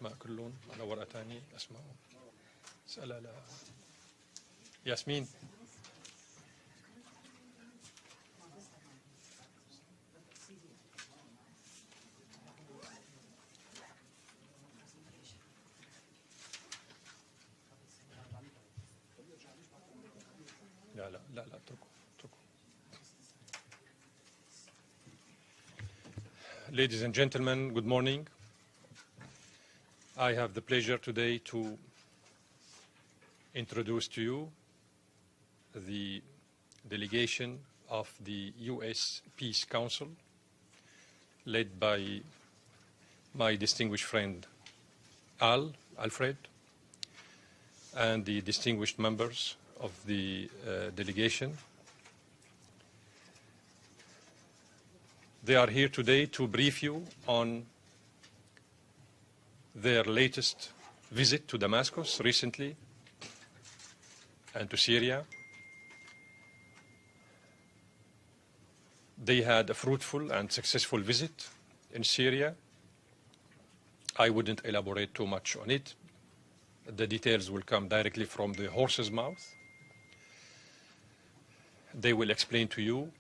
الأسماء كلهم على ورقة ثانية أسمائهم. اسألها ياسمين. لا اتركوا. Ladies and gentlemen, good morning. I have the pleasure today to introduce to you the delegation of the U.S. Peace Council, led by my distinguished friend Alfred, and the distinguished members of the delegation. They are here today to brief you on their latest visit to Damascus recently and to Syria. They had a fruitful and successful visit in Syria. I wouldn't elaborate too much on it. The details will come directly from the horse's mouth. They will explain to you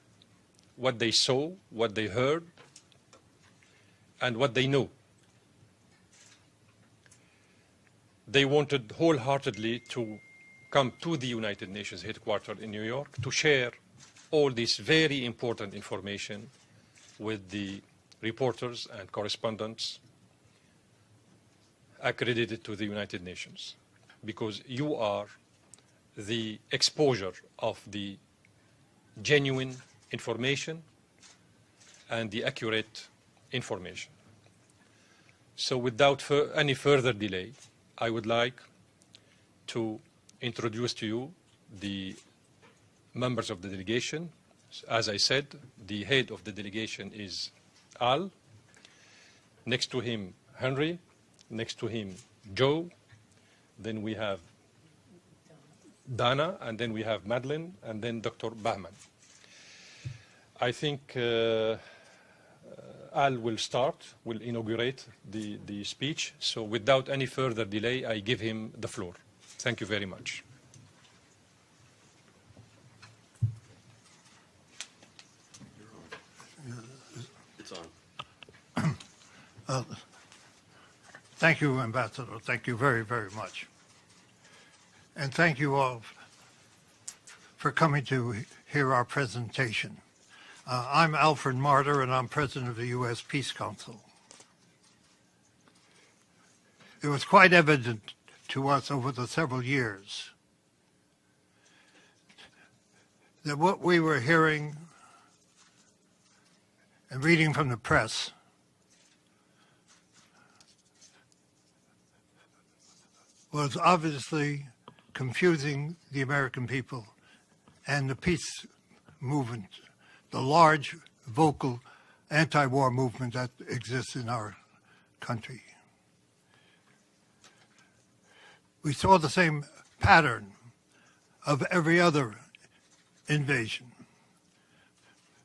what they saw, what they heard, and what they know. They wanted wholeheartedly to come to the United Nations headquarters in New York to share all this very important information with the reporters and correspondents accredited to the United Nations, because you are the exposure of the genuine information and the accurate information. So without any further delay, I would like to introduce to you the members of the delegation. As I said, the head of the delegation is Al. Next to him, Henry. Next to him, Joe. Then we have Dana, and then we have Madeline, and then Dr. Bahman. I think Al will inaugurate the speech. So without any further delay, I give him the floor. Thank you very much. It's on. Thank you, Ambassador. Thank you very, very much. And thank you all for coming to hear our presentation. I'm Alfred Martyr, and I'm president of the U.S. Peace Council. It was quite evident to us over the several years that what we were hearing and reading from the press was obviously confusing the American people and the peace movement, the large, vocal anti-war movement that exists in our country. We saw the same pattern of every other invasion,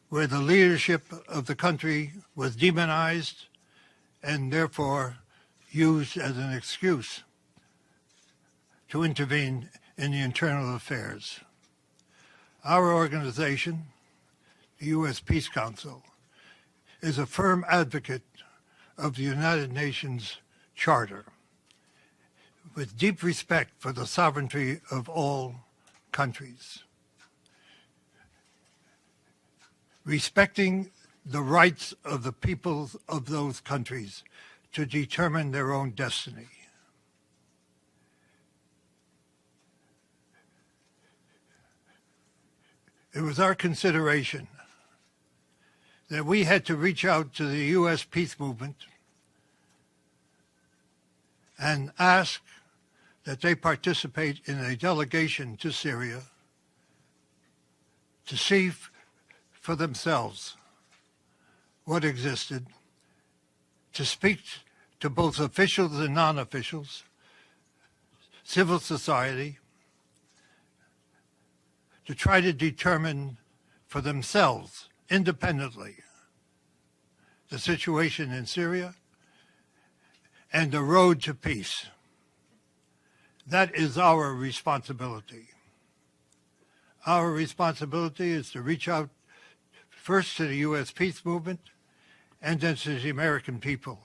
where the leadership of the country was demonized and therefore used as an excuse to intervene in the internal affairs. Our organization, the U.S. Peace Council, is a firm advocate of the United Nations Charter, with deep respect for the sovereignty of all countries, respecting the rights of the peoples of those countries to determine their own destiny. It was our consideration that we had to reach out to the U.S. peace movement and ask that they participate in a delegation to Syria to see for themselves what existed, to speak to both officials and non-officials, civil society, to try to determine for themselves, independently, the situation in Syria and the road to peace. That is our responsibility. Our responsibility is to reach out first to the U.S. peace movement and then to the American people.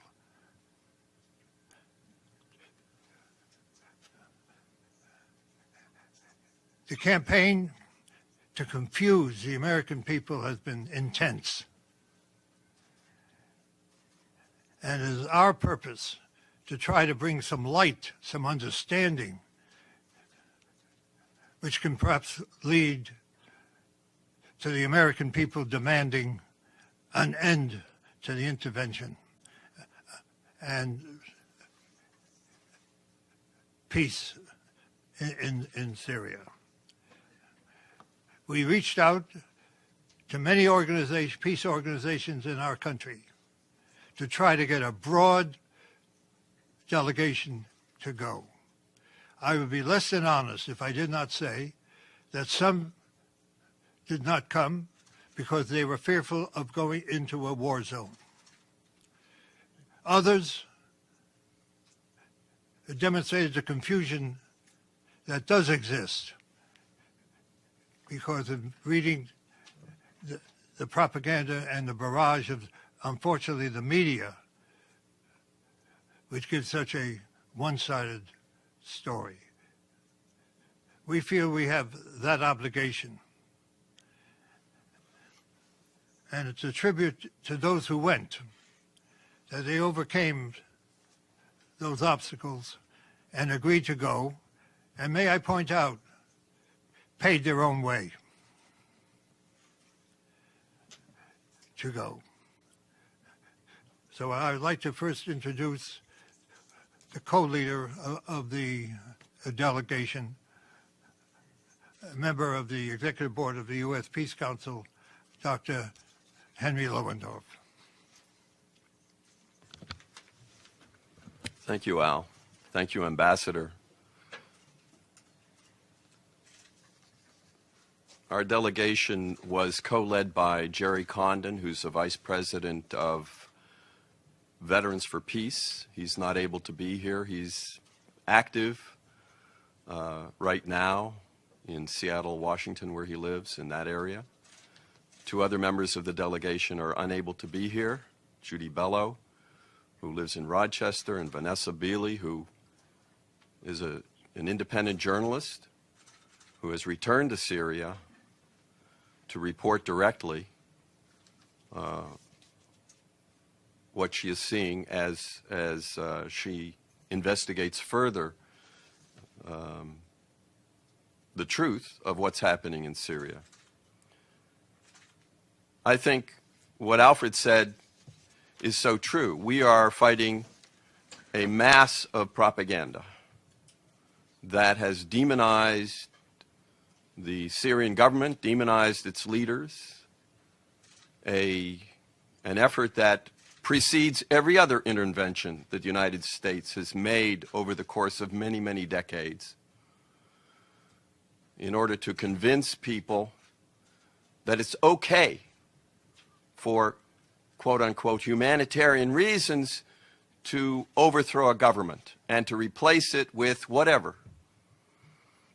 The campaign to confuse the American people has been intense. And it is our purpose to try to bring some light, some understanding, which can perhaps lead to the American people demanding an end to the intervention and peace in Syria. We reached out to many peace organizations in our country to try to get a broad delegation to go. I would be less than honest if I did not say that some did not come because they were fearful of going into a war zone. Others demonstrated the confusion that does exist because of reading the propaganda and the barrage of, unfortunately, the media, which gives such a one-sided story. We feel we have that obligation. And it's a tribute to those who went, that they overcame those obstacles and agreed to go, and may I point out, paid their own way to go. So I would like to first introduce the co-leader of the delegation, a member of the Executive Board of the U.S. Peace Council, Dr. Henry Lowenthorf. Thank you, Al. Thank you, Ambassador. Our delegation was co-led by Jerry Condon, who's the Vice President of Veterans for Peace. He's not able to be here. He's active right now in Seattle, Washington, where he lives, in that area. Two other members of the delegation are unable to be here. Judy Bellow, who lives in Rochester, and Vanessa Beeley, who is an independent journalist who has returned to Syria to report directly what she is seeing as she investigates further the truth of what's happening in Syria. I think what Alfred said is so true. We are fighting a mass of propaganda that has demonized the Syrian government, demonized its leaders, an effort that precedes every other intervention that the United States has made over the course of many, many decades in order to convince people that it's okay for quote-unquote humanitarian reasons to overthrow a government and to replace it with whatever.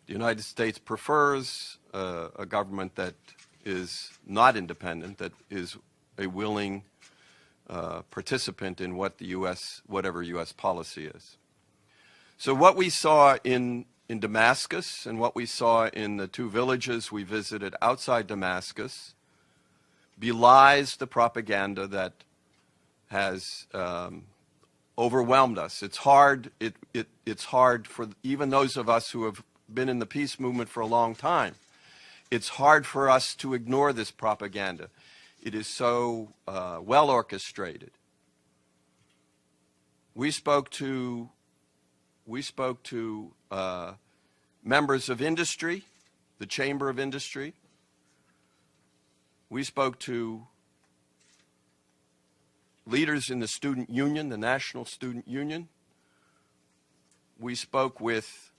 The United States prefers a government that is not independent, that is a willing participant in what the whatever U.S. policy is. So what we saw in Damascus and what we saw in the two villages we visited outside Damascus belies the propaganda that has overwhelmed us. It's hard. It's hard for even those of us who have been in the peace movement for a long time. It's hard for us to ignore this propaganda. It is so well orchestrated. We spoke to members of industry, the Chamber of Industry. We spoke to leaders in the student union, the National Student Union. We spoke with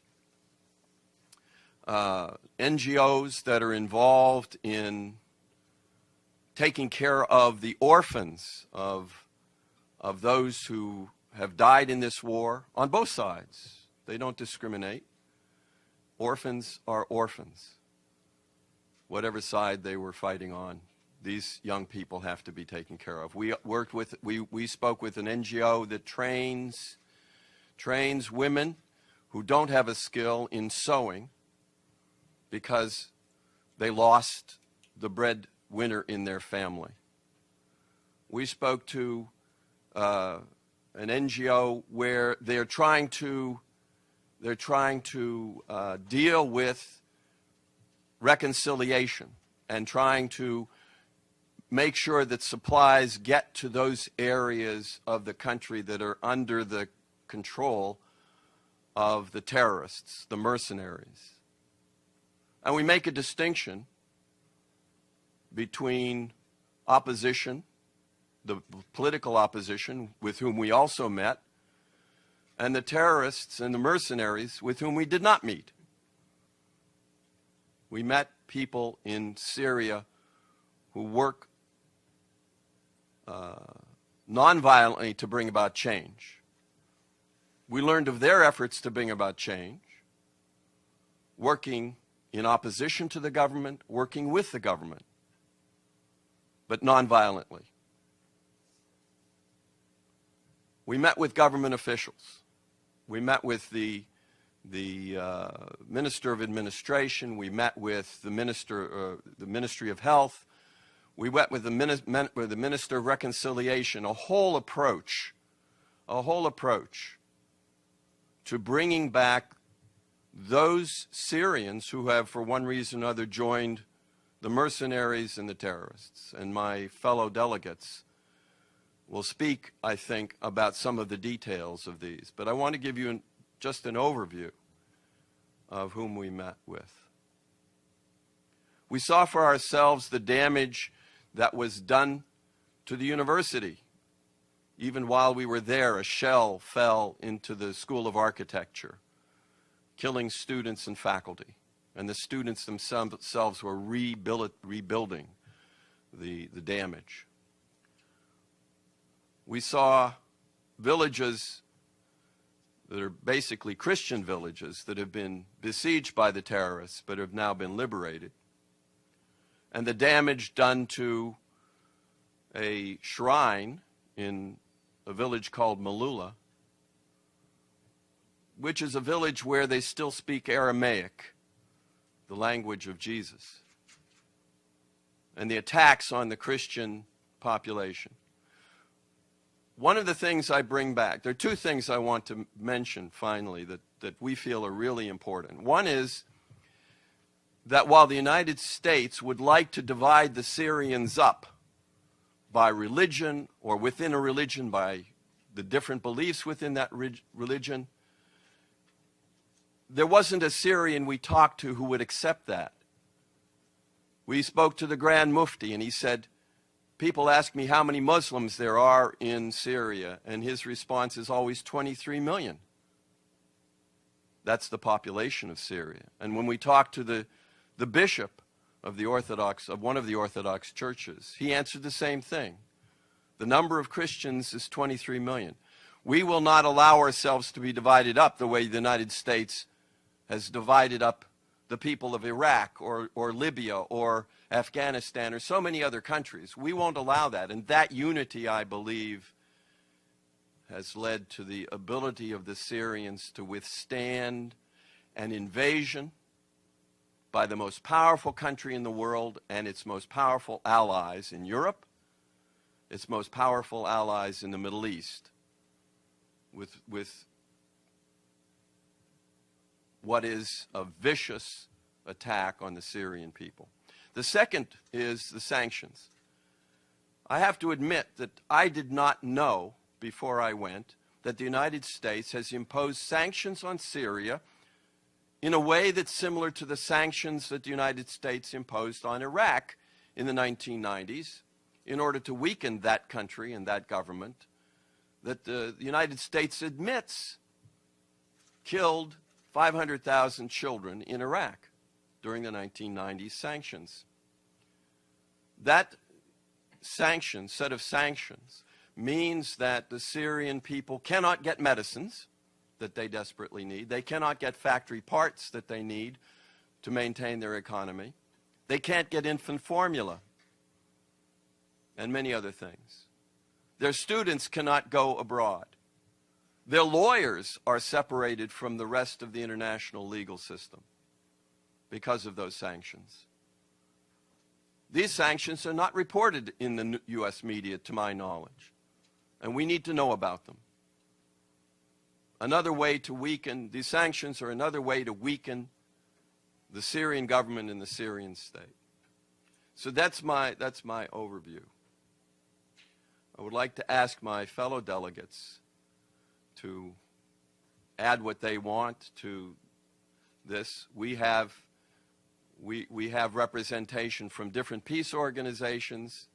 NGOs that are involved in taking care of the orphans of those who have died in this war on both sides. They don't discriminate. Orphans are orphans. Whatever side they were fighting on, these young people have to be taken care of. We spoke with an NGO that trains women who don't have a skill in sewing because they lost the breadwinner in their family. We spoke to an NGO where they're trying to deal with reconciliation and trying to make sure that supplies get to those areas of the country that are under the control of the terrorists, the mercenaries. And we make a distinction between opposition, the political opposition with whom we also met, and the terrorists and the mercenaries with whom we did not meet. We met people in Syria who work nonviolently to bring about change. We learned of their efforts to bring about change, working in opposition to the government, working with the government, but nonviolently. We met with government officials. We met with the Minister of Administration. We met with the Ministry of Health. We met with the Minister of Reconciliation. A whole approach to bringing back those Syrians who have, for one reason or another, joined the mercenaries and the terrorists. And my fellow delegates will speak, I think, about some of the details of these. But I want to give you just an overview of whom we met with. We saw for ourselves the damage that was done to the university. Even while we were there, a shell fell into the School of Architecture, killing students and faculty. And the students themselves were rebuilding the damage. We saw villages that are basically Christian villages that have been besieged by the terrorists but have now been liberated. And the damage done to a shrine in a village called Malula, which is a village where they still speak Aramaic, the language of Jesus, and the attacks on the Christian population. One of the things I bring back, there are two things I want to mention finally that we feel are really important. One is that while the United States would like to divide the Syrians up by religion or within a religion by the different beliefs within that religion, there wasn't a Syrian we talked to who would accept that. We spoke to the Grand Mufti and he said, people ask me how many Muslims there are in Syria, and his response is always 23 million. That's the population of Syria. And when we talked to the bishop of one of the Orthodox churches, he answered the same thing. The number of Christians is 23 million. We will not allow ourselves to be divided up the way the United States has divided up the people of Iraq or Libya or Afghanistan or so many other countries. We won't allow that. And that unity, I believe, has led to the ability of the Syrians to withstand an invasion by the most powerful country in the world and its most powerful allies in Europe, its most powerful allies in the Middle East, with what is a vicious attack on the Syrian people. The second is the sanctions. I have to admit that I did not know before I went that the United States has imposed sanctions on Syria in a way that's similar to the sanctions that the United States imposed on Iraq in the 1990s in order to weaken that country and that government that the United States admits killed 500,000 children in Iraq during the 1990s sanctions. That set of sanctions means that the Syrian people cannot get medicines that they desperately need. They cannot get factory parts that they need to maintain their economy. They can't get infant formula and many other things. Their students cannot go abroad. Their lawyers are separated from the rest of the international legal system because of those sanctions. These sanctions are not reported in the U.S. media, to my knowledge, and we need to know about them. Another way to weaken, these sanctions are another way to weaken the Syrian government and the Syrian state. So that's my overview. I would like to ask my fellow delegates to add what they want to this. We have representation from different peace organizations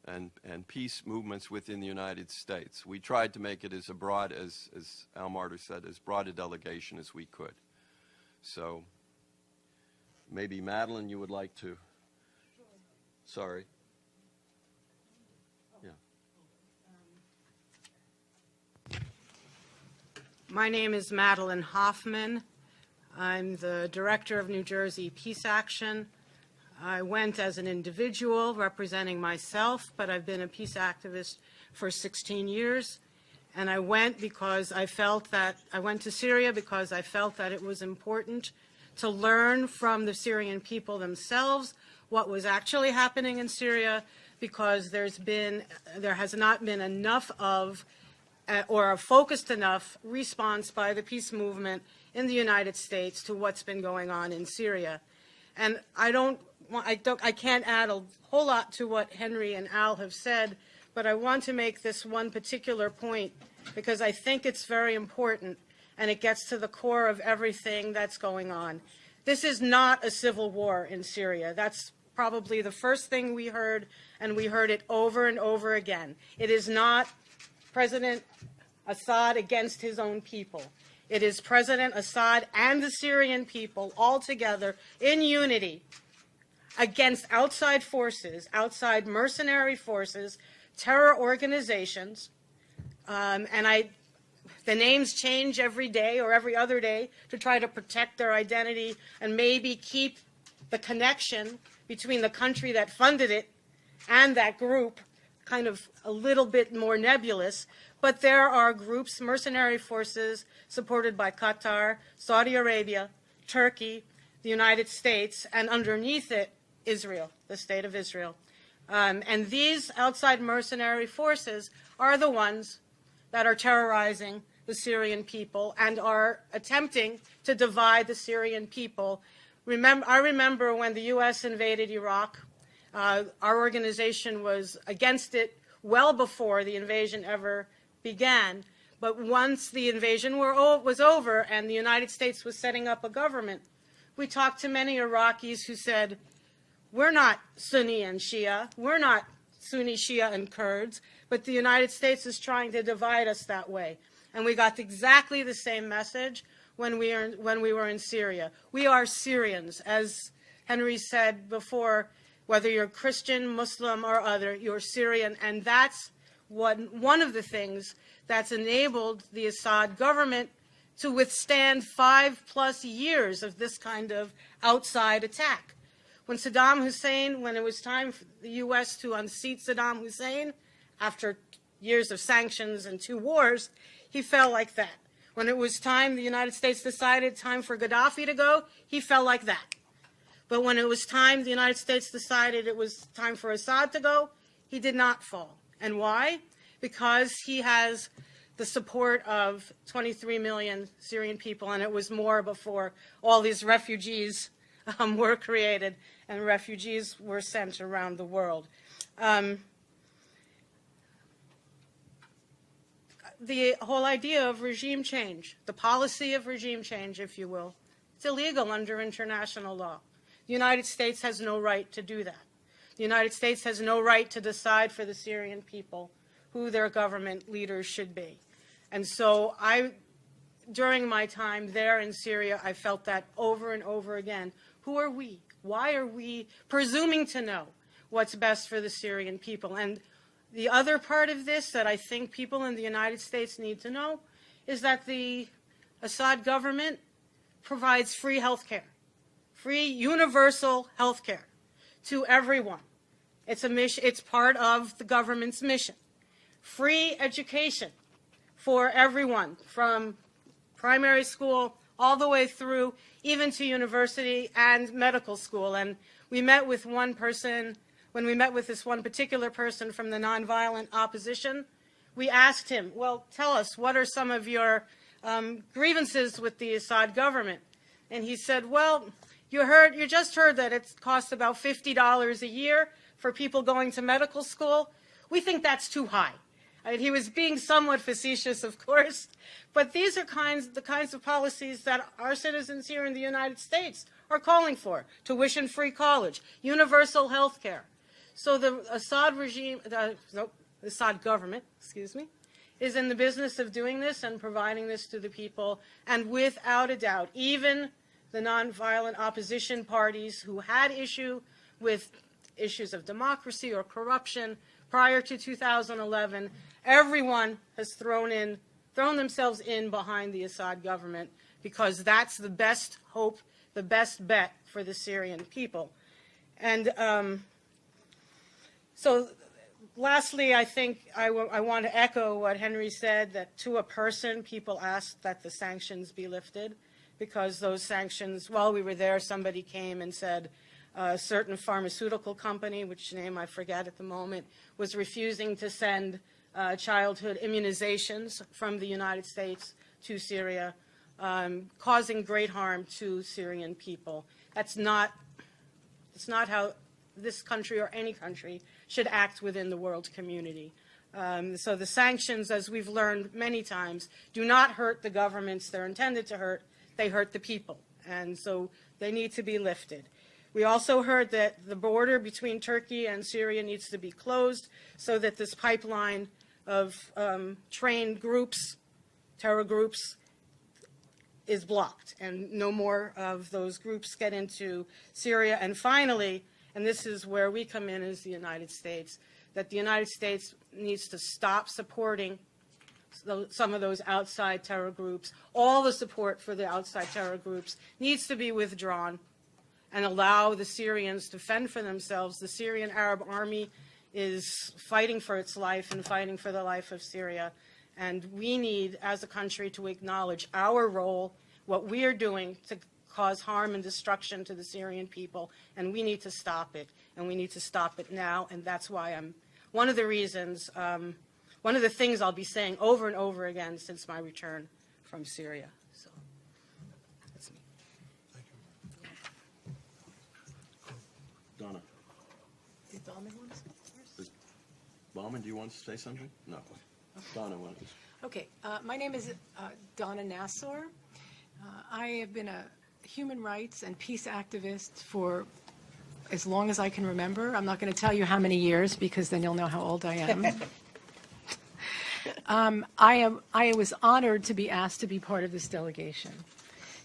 and peace movements within the United States. We tried to make it as broad, as Al Martyr said, as broad a delegation as we could. So maybe Madeline, you would like to? Sorry. My name is Madeline Hoffman. I'm the director of New Jersey Peace Action. I went as an individual representing myself, but I've been a peace activist for 16 years. And I went because I felt that, I went to Syria because I felt that it was important to learn from the Syrian people themselves what was actually happening in Syria, because there has not been enough of or a focused enough response by the peace movement in the United States to what's been going on in Syria. And I can't add a whole lot to what Henry and Al have said, but I want to make this one particular point because I think it's very important and it gets to the core of everything that's going on. This is not a civil war in Syria. That's probably the first thing we heard, and we heard it over and over again. It is not President Assad against his own people. It is President Assad and the Syrian people all together in unity against outside forces, outside mercenary forces, terror organizations, the names change every day or every other day to try to protect their identity and maybe keep the connection between the country that funded it and that group kind of a little bit more nebulous. But there are groups, mercenary forces, supported by Qatar, Saudi Arabia, Turkey, the United States, and underneath it, Israel, the state of Israel. And these outside mercenary forces are the ones that are terrorizing the Syrian people and are attempting to divide the Syrian people. I remember when the U.S. invaded Iraq, our organization was against it well before the invasion ever began. But once the invasion was over and the United States was setting up a government, we talked to many Iraqis who said, we're not Sunni and Shia, we're not Sunni, Shia, and Kurds, but the United States is trying to divide us that way. And we got exactly the same message when we were in Syria. We are Syrians, as Henry said before, whether you're Christian, Muslim, or other, you're Syrian, and that's one of the things that's enabled the Assad government to withstand 5+ years of this kind of outside attack. When Saddam Hussein, when it was time for the U.S. to unseat Saddam Hussein, after years of sanctions and 2 wars, he fell like that. When it was time, the United States decided time for Gaddafi to go, he fell like that. But when it was time, the United States decided it was time for Assad to go, he did not fall. And why? Because he has the support of 23 million Syrian people, and it was more before all these refugees were created and refugees were sent around the world. The whole idea of regime change, the policy of regime change, if you will, it's illegal under international law. The United States has no right to do that. The United States has no right to decide for the Syrian people who their government leaders should be. And so during my time there in Syria, I felt that over and over again. Who are we? Why are we presuming to know what's best for the Syrian people? And The other part of this that I think people in the United States need to know is that the Assad government provides free health care, free universal health care to everyone. It's a mission, it's part of the government's mission. Free education for everyone, from primary school all the way through even to university and medical school. And we met with one person, when we met with this one particular person from the nonviolent opposition, we asked him, well, tell us, what are some of your grievances with the Assad government? And he said, well, you just heard that it costs about $50 a year for people going to medical school. We think that's too high. I mean, he was being somewhat facetious, of course, but these are the kinds of policies that our citizens here in the United States are calling for: tuition-free college, universal health care. So the Assad regime, the Assad government, excuse me, is in the business of doing this and providing this to the people. And without a doubt, even the nonviolent opposition parties who had issue with issues of democracy or corruption prior to 2011, everyone has thrown themselves in behind the Assad government, because that's the best hope, the best bet for the Syrian people. And so lastly, I think I want to echo what Henry said, that to a person, people asked that the sanctions be lifted, because those sanctions, while we were there, somebody came and said a certain pharmaceutical company, which name I forget at the moment, was refusing to send childhood immunizations from the United States to Syria, causing great harm to Syrian people. It's not how this country or any country should act within the world community. So the sanctions, as we've learned many times, do not hurt the governments they're intended to hurt. They hurt the people, and so they need to be lifted. We also heard that the border between Turkey and Syria needs to be closed so that this pipeline of trained groups, terror groups, is blocked, and no more of those groups get into Syria. And finally, and this is where we come in as the United States, that the United States needs to stop supporting some of those outside terror groups. All the support for the outside terror groups needs to be withdrawn and allow the Syrians to fend for themselves. The Syrian Arab Army is fighting for its life and fighting for the life of Syria. And we need, as a country, to acknowledge our role, what we are doing to cause harm and destruction to the Syrian people, and we need to stop it, and we need to stop it now. And that's why one of the reasons, one of the things I'll be saying over and over again since my return from Syria. So that's me. Thank you. Donna. Did Bauman want to speak first? Bauman, do you want to say something? No. Donna wants to. Okay, my name is Donna Nassor. I have been a human rights and peace activist for as long as I can remember. I'm not going to tell you how many years, because then you'll know how old I am. I was honored to be asked to be part of this delegation,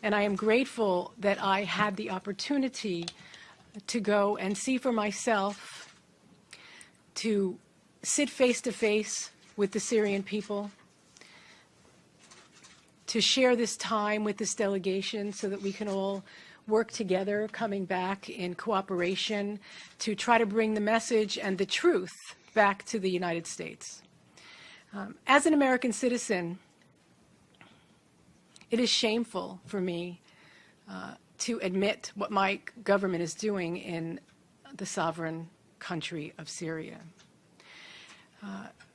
and I am grateful that I had the opportunity to go and see for myself, to sit face to face with the Syrian people, to share this time with this delegation so that we can all work together, coming back in cooperation to try to bring the message and the truth back to the United States. As an American citizen, it is shameful for me to admit what my government is doing in the sovereign country of Syria.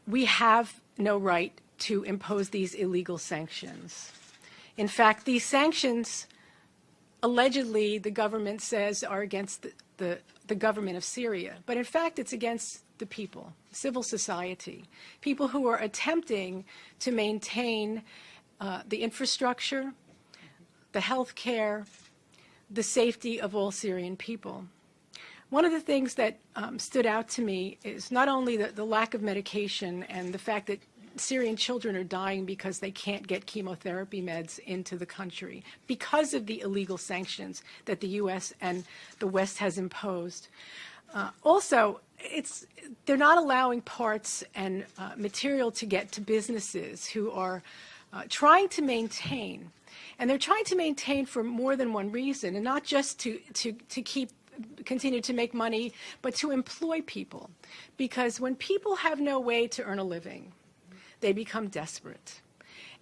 We have no right to impose these illegal sanctions. In fact, these sanctions, allegedly, the government says are against the government of Syria, but in fact it's against the people, civil society, people who are attempting to maintain the infrastructure, the health care, the safety of all Syrian people. One of the things that stood out to me is not only the lack of medication and the fact that Syrian children are dying because they can't get chemotherapy meds into the country because of the illegal sanctions that the U.S. and the West has imposed. Also, they're not allowing parts and material to get to businesses who are trying to maintain. And they're trying to maintain for more than one reason, and not just to continue to make money, but to employ people. Because when people have no way to earn a living, they become desperate.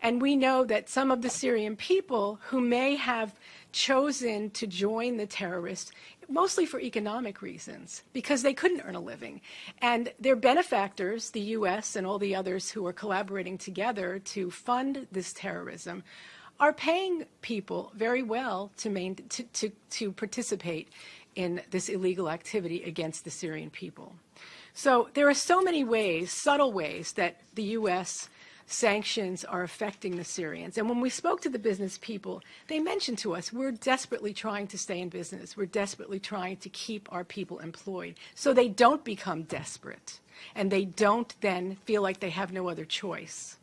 And we know that some of the Syrian people who may have chosen to join the terrorists, mostly for economic reasons, because they couldn't earn a living. And their benefactors, the U.S. and all the others who are collaborating together to fund this terrorism, are paying people very well to participate in this illegal activity against the Syrian people. So there are so many ways, subtle ways, that the U.S. sanctions are affecting the Syrians. And when we spoke to the business people, they mentioned to us, we're desperately trying to stay in business. We're desperately trying to keep our people employed so they don't become desperate and they don't then feel like they have no other choice.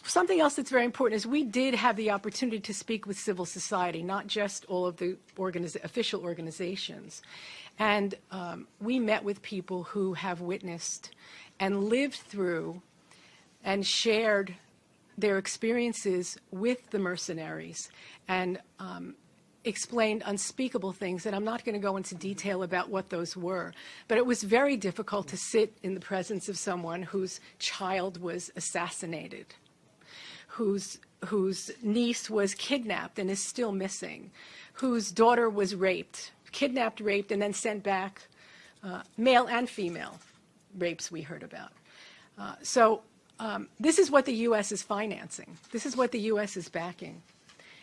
Something else that's very important is we did have the opportunity to speak with civil society, not just all of the official organizations. And we met with people who have witnessed and lived through and shared their experiences with the mercenaries and explained unspeakable things. And I'm not going to go into detail about what those were. But it was very difficult to sit in the presence of someone whose child was assassinated, whose niece was kidnapped and is still missing, whose daughter was raped, kidnapped, raped, and then sent back, male and female rapes we heard about. So this is what the U.S. is financing. This is what the U.S. is backing.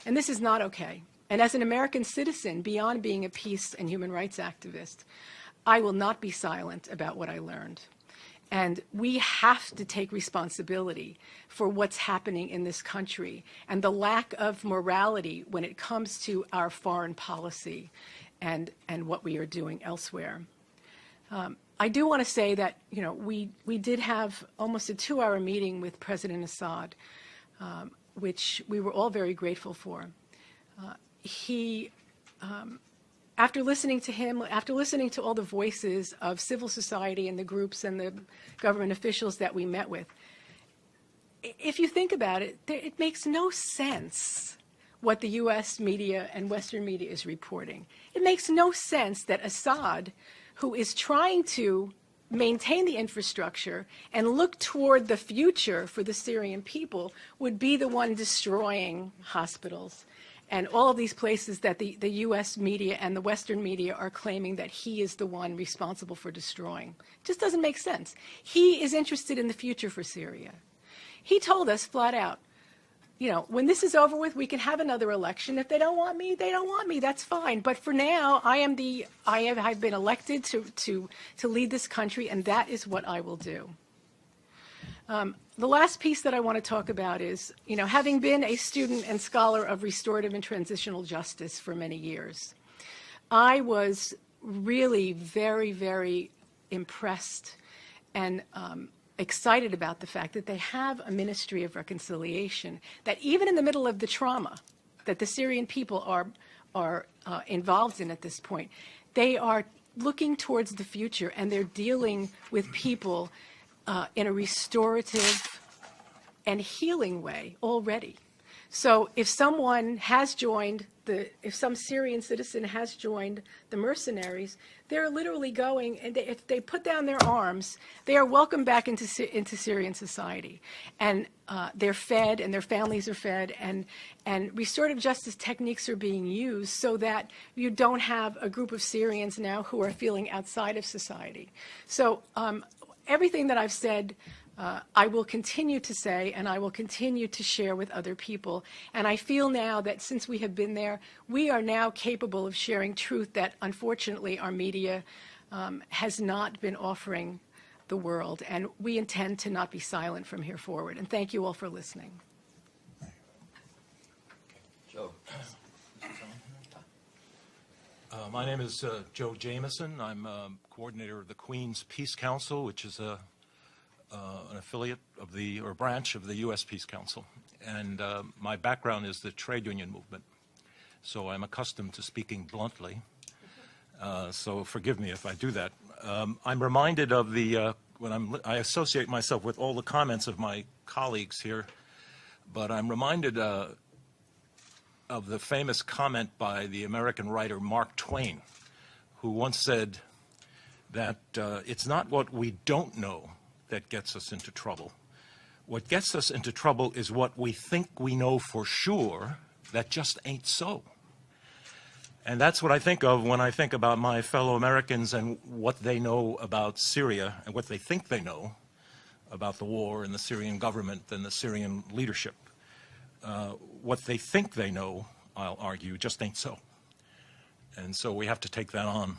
And this is not okay. And as an American citizen, beyond being a peace and human rights activist, I will not be silent about what I learned. And we have to take responsibility for what's happening in this country and the lack of morality when it comes to our foreign policy and what we are doing elsewhere. I do want to say that, you know, we did have almost a 2-hour meeting with President Assad, which we were all very grateful for. After listening to him, after listening to all the voices of civil society and the groups and the government officials that we met with, if you think about it, it makes no sense what the U.S. media and Western media is reporting. It makes no sense that Assad, who is trying to maintain the infrastructure and look toward the future for the Syrian people, would be the one destroying hospitals and all of these places that the U.S. media and the Western media are claiming that he is the one responsible for destroying. It just doesn't make sense. He is interested in the future for Syria. He told us flat out, you know, when this is over with, we can have another election. If they don't want me, they don't want me. That's fine. But for now, I've been elected to lead this country, and that is what I will do. The last piece that I want to talk about is, you know, having been a student and scholar of restorative and transitional justice for many years, I was really very, very impressed and excited about the fact that they have a ministry of reconciliation, that even in the middle of the trauma that the Syrian people are involved in at this point, they are looking towards the future and they're dealing with people in a restorative and healing way already. So if someone has joined if some Syrian citizen has joined the mercenaries, they're literally going, and if they put down their arms, they are welcomed back into Syrian society. And they're fed, and their families are fed, and restorative justice techniques are being used so that you don't have a group of Syrians now who are feeling outside of society. So everything that I've said, I will continue to say, and I will continue to share with other people. And I feel now that since we have been there, we are now capable of sharing truth that, unfortunately, our media has not been offering the world. And we intend to not be silent from here forward. And thank you all for listening. Joe. My name is Joe Jameson. I'm coordinator of the Queen's Peace Council, which is a an affiliate of or branch of the U.S. Peace Council, and my background is the trade union movement, so I'm accustomed to speaking bluntly, so forgive me if I do that. I'm reminded of I associate myself with all the comments of my colleagues here, but I'm reminded of the famous comment by the American writer Mark Twain, who once said that it's not what we don't know that gets us into trouble. What gets us into trouble is what we think we know for sure that just ain't so. And that's what I think of when I think about my fellow Americans and what they know about Syria and what they think they know about the war and the Syrian government and the Syrian leadership. What they think they know, I'll argue, just ain't so. And so we have to take that on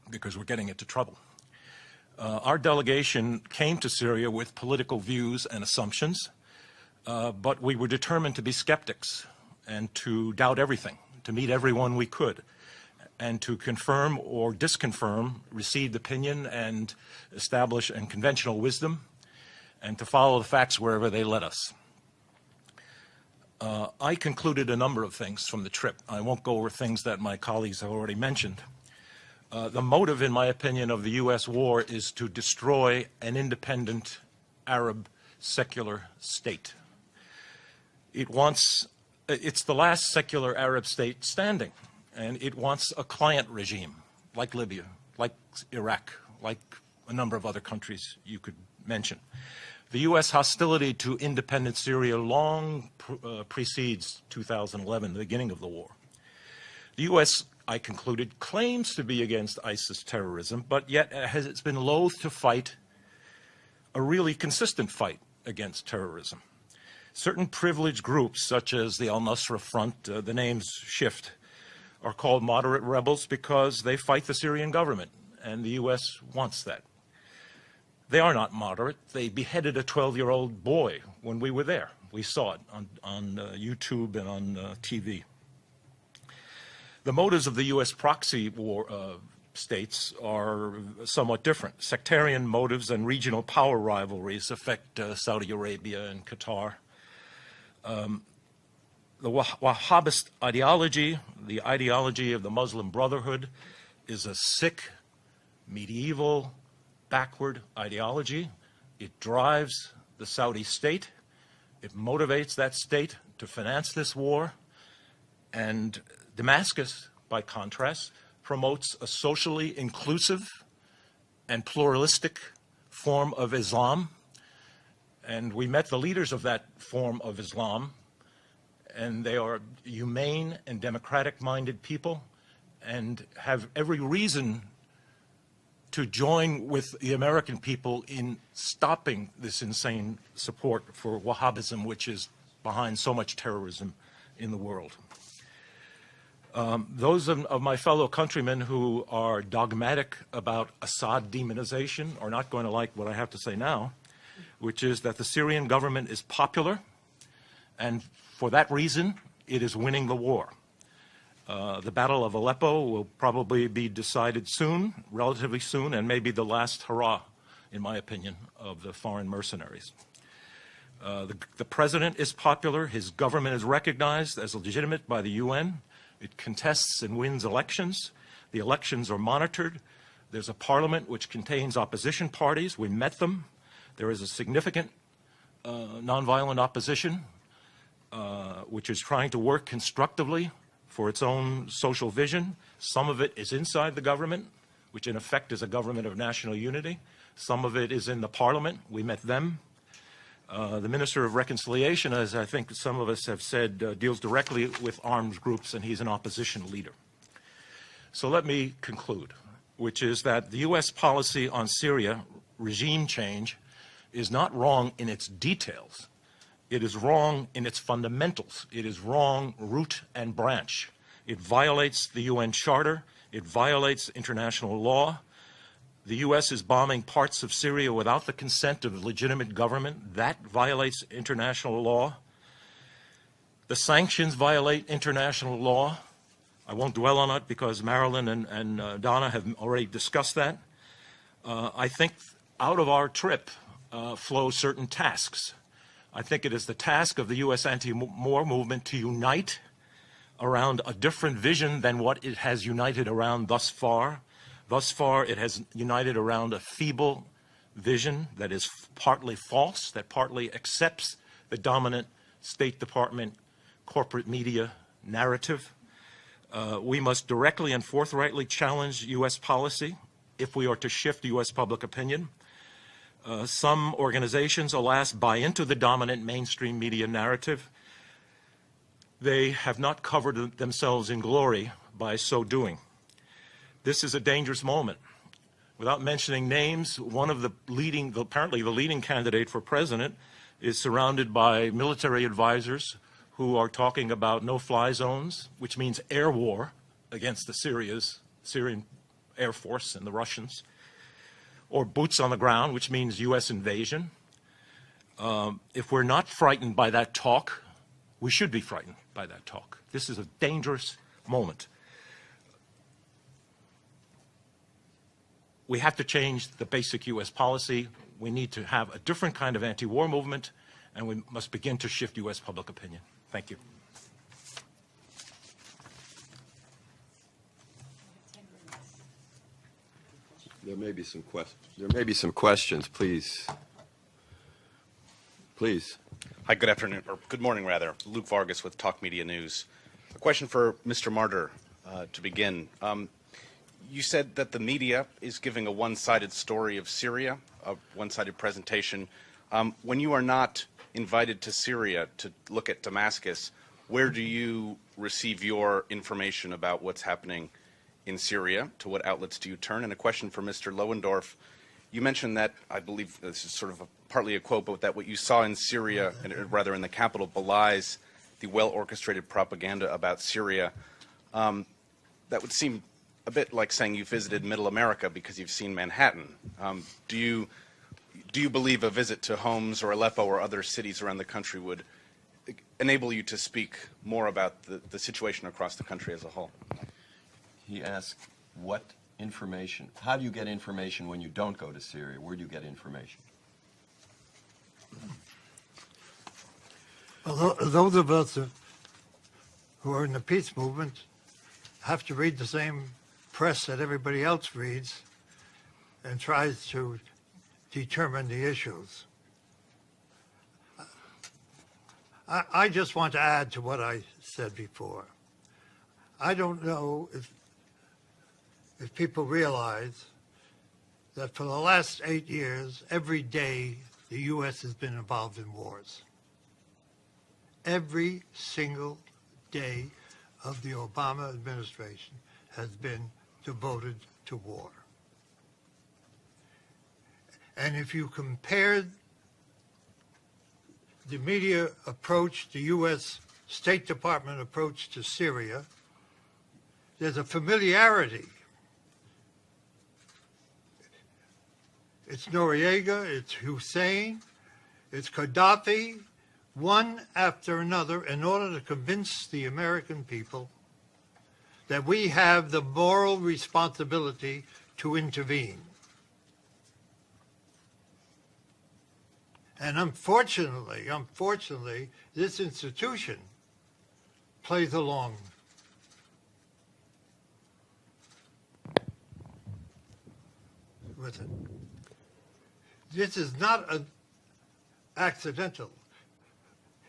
because we're getting into trouble. Our delegation came to Syria with political views and assumptions, but we were determined to be skeptics and to doubt everything, to meet everyone we could, and to confirm or disconfirm received opinion and establish and conventional wisdom, and to follow the facts wherever they led us. I concluded a number of things from the trip. I won't go over things that my colleagues have already mentioned. The motive, in my opinion, of the U.S. war is to destroy an independent Arab secular state. It's the last secular Arab state standing, and it wants a client regime like Libya, like Iraq, like a number of other countries you could mention. The U.S. hostility to independent Syria long precedes 2011, the beginning of the war. The U.S., I concluded, claims to be against ISIS terrorism, but yet it's been loath to fight a really consistent fight against terrorism. Certain privileged groups, such as the al-Nusra Front, the names shift, are called moderate rebels because they fight the Syrian government, and the U.S. wants that. They are not moderate. They beheaded a 12-year-old boy when we were there. We saw it on YouTube and on TV. The motives of the U.S. proxy war states are somewhat different. Sectarian motives and regional power rivalries affect Saudi Arabia and Qatar. The Wahhabist ideology, the ideology of the Muslim Brotherhood, is a sick, medieval, backward ideology. It drives the Saudi state. It motivates that state to finance this war. And Damascus, by contrast, promotes a socially inclusive and pluralistic form of Islam. And we met the leaders of that form of Islam, and they are humane and democratic-minded people and have every reason to join with the American people in stopping this insane support for Wahhabism, which is behind so much terrorism in the world. Those of my fellow countrymen who are dogmatic about Assad demonization are not going to like what I have to say now, which is that the Syrian government is popular, and for that reason, it is winning the war. The Battle of Aleppo will probably be decided soon, relatively soon, and maybe the last hurrah, in my opinion, of the foreign mercenaries. The president is popular. His government is recognized as legitimate by the UN. It contests and wins elections. The elections are monitored. There's a parliament which contains opposition parties. We met them. There is a significant nonviolent opposition which is trying to work constructively for its own social vision. Some of it is inside the government, which in effect is a government of national unity. Some of it is in the parliament. We met them. The Minister of Reconciliation, as I think some of us have said, deals directly with armed groups, and he's an opposition leader. So let me conclude, which is that the U.S. policy on Syria, regime change, is not wrong in its details. It is wrong in its fundamentals. It is wrong root and branch. It violates the UN Charter. It violates international law. The U.S. is bombing parts of Syria without the consent of the legitimate government. That violates international law. The sanctions violate international law. I won't dwell on it because Marilyn and Donna have already discussed that. I think out of our trip, flow certain tasks. I think it is the task of the U.S. anti-war movement to unite around a different vision than what it has united around thus far. Thus far, it has united around a feeble vision that is partly false, that partly accepts the dominant State Department corporate media narrative. We must directly and forthrightly challenge U.S. policy if we are to shift U.S. public opinion. Some organizations, alas, buy into the dominant mainstream media narrative. They have not covered themselves in glory by so doing. This is a dangerous moment. Without mentioning names, one of the apparently the leading candidate for president is surrounded by military advisors who are talking about no-fly zones, which means air war against the Syrian Air Force and the Russians, or boots on the ground, which means U.S. invasion. If we're not frightened by that talk, we should be frightened by that talk. This is a dangerous moment. We have to change the basic U.S. policy. We need to have a different kind of anti-war movement, and we must begin to shift U.S. public opinion. Thank you. There may be some questions. There may be some questions, please. Please. Hi, good afternoon, or good morning, rather. Luke Vargas with Talk Media News. A question for Mr. Martyr to begin. You said that the media is giving a one-sided story of Syria, a one-sided presentation. When you are not invited to Syria to look at Damascus, where do you receive your information about what's happening in Syria? To what outlets do you turn? And a question for Mr. Lohendorf. You mentioned that, I believe this is sort of partly a quote, but that what you saw in Syria, and rather in the capital, belies the well-orchestrated propaganda about Syria. That would seem a bit like saying you visited Middle America because you've seen Manhattan. Do you believe a visit to Homs or Aleppo or other cities around the country would enable you to speak more about the situation across the country as a whole? He asked, what information, how do you get information when you don't go to Syria? Where do you get information? Well, those of us who are in the peace movement have to read the same press that everybody else reads and tries to determine the issues. I just want to add to what I said before. I don't know if people realize that for the last 8 years, every day the U.S. has been involved in wars. Every single day of the Obama administration has been devoted to war. And if you compare the media approach, the U.S. State Department approach to Syria, there's a familiarity. It's Noriega, it's Hussein, it's Gaddafi, one after another, in order to convince the American people that we have the moral responsibility to intervene. And unfortunately, this institution plays along. With it. This is not accidental.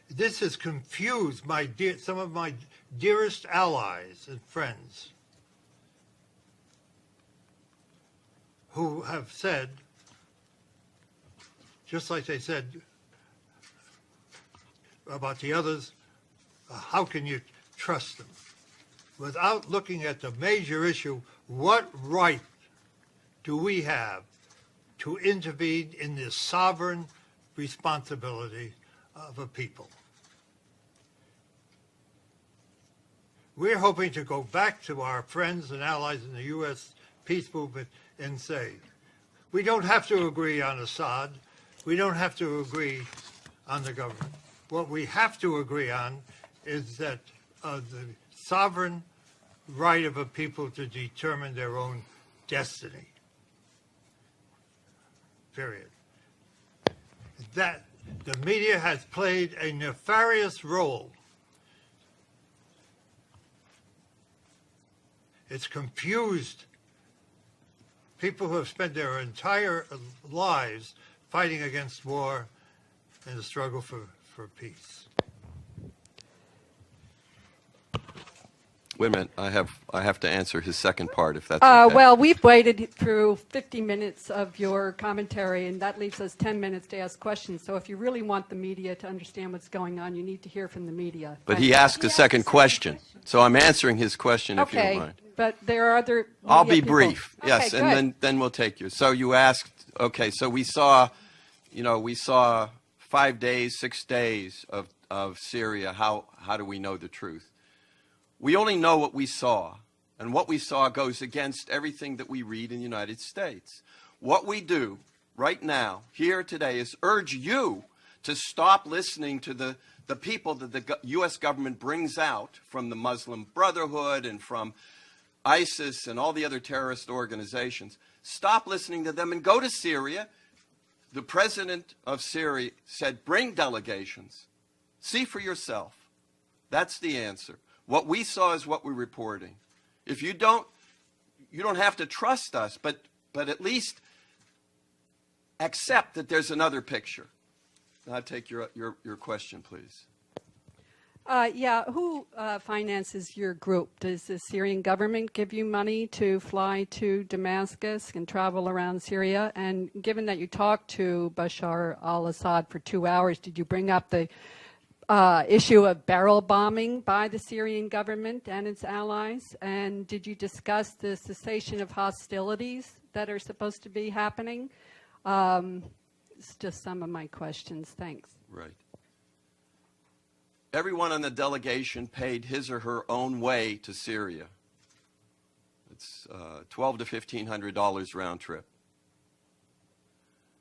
This has confused some of my dearest allies and friends who have said, just like they said about the others, how can you trust them? Without looking at the major issue, what right do we have to intervene in this sovereign responsibility of a people? We're hoping to go back to our friends and allies in the U.S. peace movement and say, we don't have to agree on Assad. We don't have to agree on the government. What we have to agree on is that the sovereign right of a people to determine their own destiny. Period. that the media has played a nefarious role. It's confused people who have spent their entire lives fighting against war and the struggle for peace. Wait a minute. I have to answer his second part, if that's okay. Well, we've waited through 50 minutes of your commentary, and that leaves us 10 minutes to ask questions. So if you really want the media to understand what's going on, you need to hear from the media. But he asked a second question, so I'm answering his question, if you don't Okay, mind. but there are other I'll media be people. brief. Okay, Yes, good. and then we'll take you. So you asked, okay, so we saw 5 days, 6 days of Syria. How do we know the truth? We only know what we saw, and what we saw goes against everything that we read in the United States. What we do right now, here today, is urge you to stop listening to the people that the U.S. government brings out from the Muslim Brotherhood and from ISIS and all the other terrorist organizations. Stop listening to them and go to Syria. The president of Syria said, bring delegations. See for yourself. That's the answer. What we saw is what we're reporting. If you don't have to trust us, but at least accept that there's another picture. I'll take your question, please. Who finances your group? Does the Syrian government give you money to fly to Damascus and travel around Syria? And given that you talked to Bashar al-Assad for 2 hours, did you bring up the issue of barrel bombing by the Syrian government and its allies? And did you discuss the cessation of hostilities that are supposed to be happening? It's just some of my questions. Thanks. Right. Everyone on the delegation paid his or her own way to Syria. It's $1,200 to $1,500 round trip.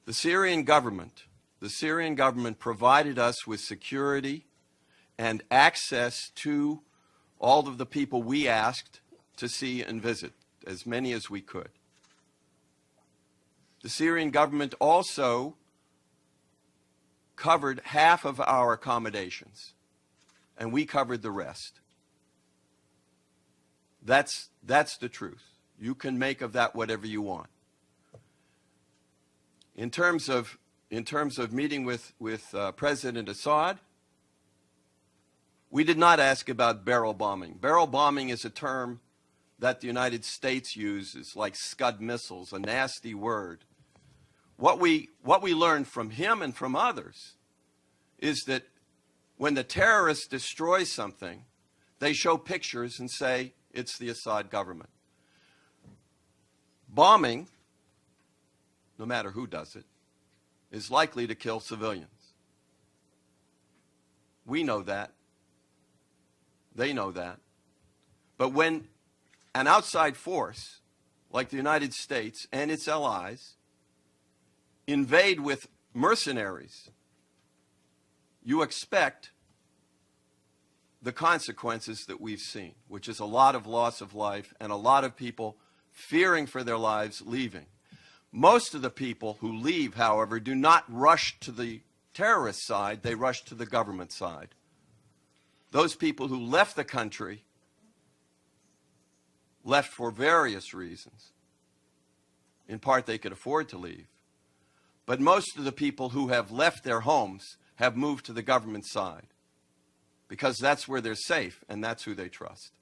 The Syrian government provided us with security and access to all of the people we asked to see and visit, as many as we could. The Syrian government also covered half of our accommodations, and we covered the rest. That's the truth. You can make of that whatever you want. In terms of meeting with President Assad, we did not ask about barrel bombing. Barrel bombing is a term that the United States uses, like Scud missiles, a nasty word. What we learned from him and from others is that when the terrorists destroy something, they show pictures and say it's the Assad government. Bombing, no matter who does it, is likely to kill civilians. We know that. They know that. But when an outside force, like the United States and its allies, invade with mercenaries, you expect the consequences that we've seen, which is a lot of loss of life and a lot of people fearing for their lives, leaving. Most of the people who leave, however, do not rush to the terrorist side, they rush to the government side. Those people who left the country left for various reasons. In part, they could afford to leave. But most of the people who have left their homes have moved to the government side because that's where they're safe and that's who they trust.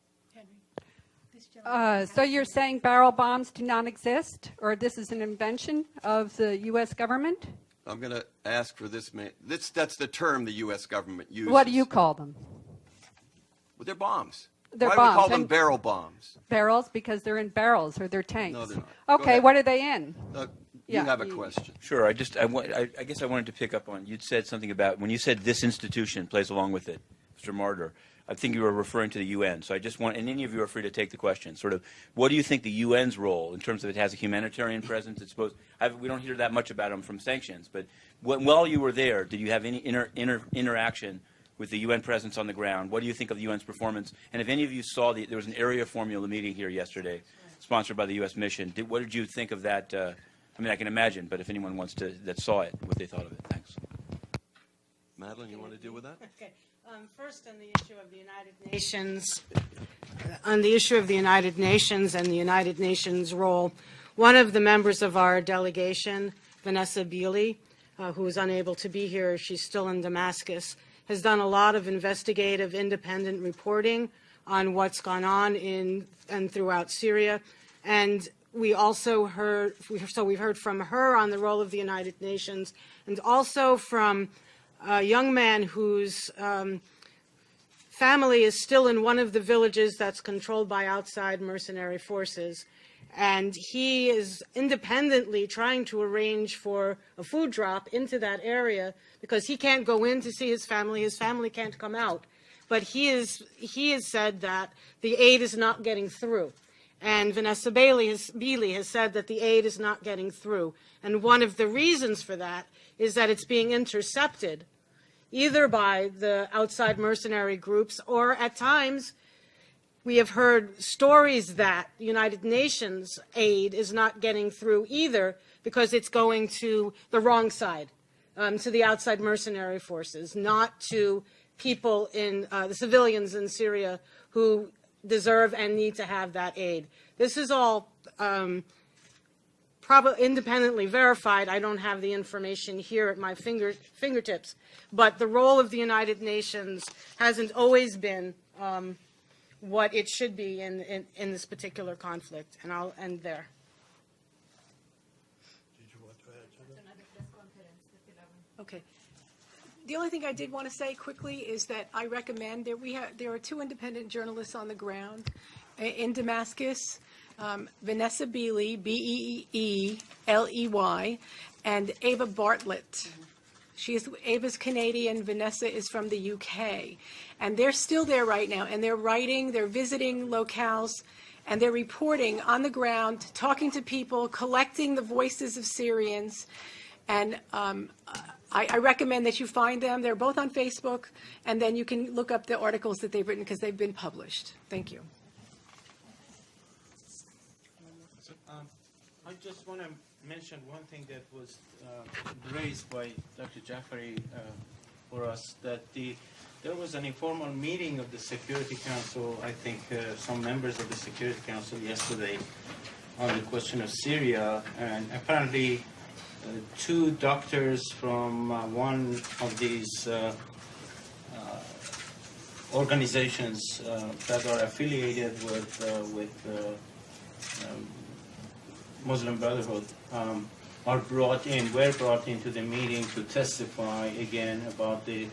So you're saying barrel bombs do not exist, or this is an invention of the U.S. government? I'm going to ask for this man. That's the term the U.S. government uses. What do you call them? Well, they're bombs. They're Why bombs. do we call them And barrel bombs? barrels, because they're in barrels or they're tanks. No, they're not. Go Okay, ahead. what are they in? You Yeah, have a you- question. Sure. I guess I wanted to pick up on, you'd said something about, when you said this institution plays along with it, Mr. Martyr, I think you were referring to the UN. So I just want, and any of you are free to take the question, sort of, what do you think the UN's role, in terms of it has a humanitarian presence? It's supposed, we don't hear that much about them from sanctions, but while you were there, did you have any interaction with the UN presence on the ground? What do you think of the UN's performance? And if any of you saw, there was an area formula meeting here yesterday, sponsored by the U.S. mission. What did you think of that I mean, I can imagine, but if anyone wants to, that saw it, what they thought of it. Thanks. Madeline, you want to deal with that? Okay. First, on the issue of the United Nations, and the United Nations role, one of the members of our delegation, Vanessa Beeley, who is unable to be here, she's still in Damascus, has done a lot of investigative, independent reporting on what's gone on in and throughout Syria, and we also heard, we've heard from her on the role of the United Nations, and also from a young man whose family is still in one of the villages that's controlled by outside mercenary forces. And he is independently trying to arrange for a food drop into that area because he can't go in to see his family can't come out. But he has said that the aid is not getting through. And Vanessa Beeley has said that the aid is not getting through. And one of the reasons for that is that it's being intercepted, either by the outside mercenary groups or at times we have heard stories that the United Nations aid is not getting through either because it's going to the wrong side, to the outside mercenary forces, not to people in the civilians in Syria who deserve and need to have that aid. This is all probably independently verified. I don't have the information here at my fingertips, but the role of the United Nations hasn't always been what it should be in this particular conflict, and I'll end there. Did you want to add something? Okay. The only thing I did want to say quickly is that I recommend that there are two independent journalists on the ground in Damascus, Vanessa Beeley, Beeley, and Ava Bartlett. Ava's Canadian, Vanessa is from the UK. And they're still there right now, and they're writing, they're visiting locales, and they're reporting on the ground, talking to people, collecting the voices of Syrians. And I recommend that you find them. They're both on Facebook, and then you can look up the articles that they've written because they've been published. Thank you. I just want to mention one thing that was raised by Dr. Jafari for us, that there was an informal meeting of the Security Council, I think some members of the Security Council yesterday, on the question of Syria, and apparently two doctors from one of these organizations that are affiliated with Muslim Brotherhood were brought into the meeting to testify again about the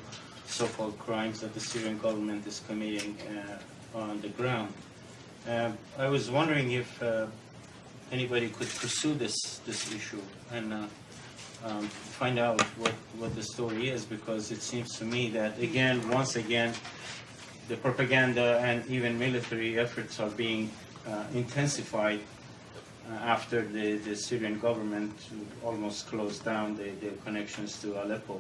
so-called crimes that the Syrian government is committing on the ground. I was wondering if anybody could pursue this issue and find out what the story is, because it seems to me that once again, the propaganda and even military efforts are being intensified after the Syrian government almost closed down their connections to Aleppo.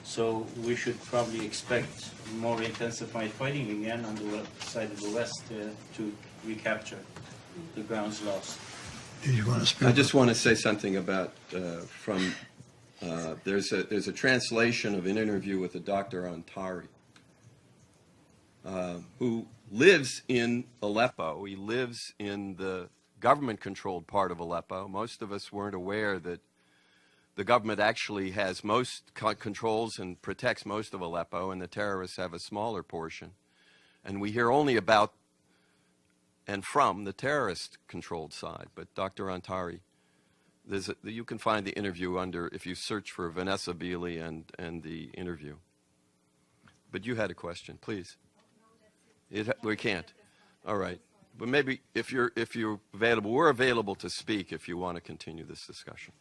So we should probably expect more intensified fighting again on the side of the West to recapture the grounds lost. Did you want to speak? I just want to say something about there's a translation of an interview with a Dr. Antari, who lives in Aleppo. He lives in the government-controlled part of Aleppo. Most of us weren't aware that the government actually has most controls and protects most of Aleppo, and the terrorists have a smaller portion. And we hear only about and from the terrorist-controlled side. But Dr. Antari, you can find the interview if you search for Vanessa Beeley and the interview. But you had a question, please. We can't. All right. But maybe if you're available, we're available to speak if you want to continue this discussion.